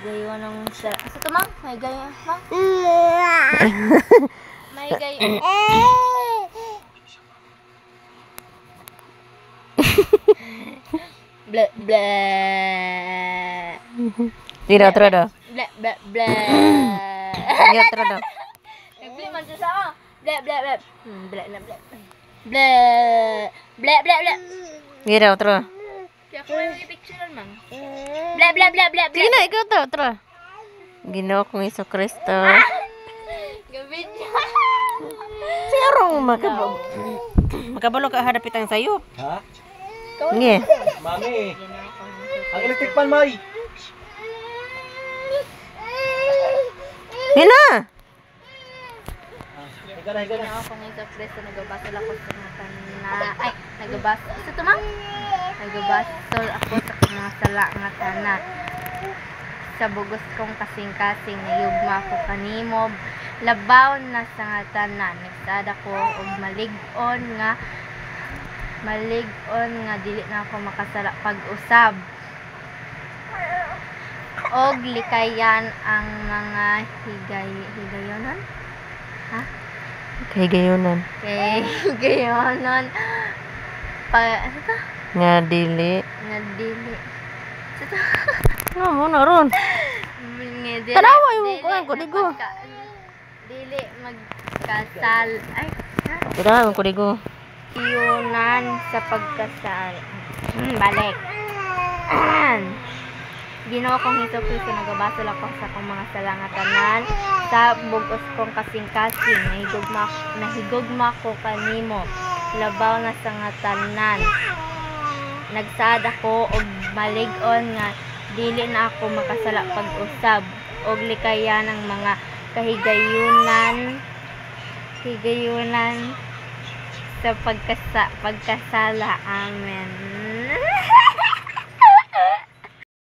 gayon ng sa ito mang may gayon mang may gayon bla bla Tira do. bla bla bla Ya tira do. bla man sa bla bla bla bla bla bla bla bla bla bla Tira tira. kaya ko may picture mang bla bla bla bla bla Sige na, ikaw to, tira. Ginoo kong Iso Kristo. gabi niya Sirong makabalo ka hadapit ang sayo. Ha? Nge. Mami. Ang electric pan, May. Hina. Higa na, higa na. ako ng Iso Kristo nagbabasa ako sa mga tanan ay nagbabasa sa tumang nagbabasa ako sa mga sala nga tanan sa bugos kong kasing-kasing nayugma ko kanimo labaw na sa nga tanan nagsada ko og malig-on nga dili na ako makasala pag-usab og likayan ang mga higayonon ha Kay gayonan. higayonon ano to Nga dili. nga dili Ano mo na ron? Tanawa yung kuhan ko, digo. Dili magkasal. Ay, ha? Tira, ang kudigo. Iyunan sa pagkasal. Balik. Ginoo kong Hesus Kristo nagabasol ako sa akong mga salangatanan sa bugos kong kasing-kasing nahigugma ko kanimo labaw na sa nga tanan nagsaad ako og malig-on nga dili na ako makasala pag-usab og likayan ng mga kahigayunan sa pagkasala. Amen.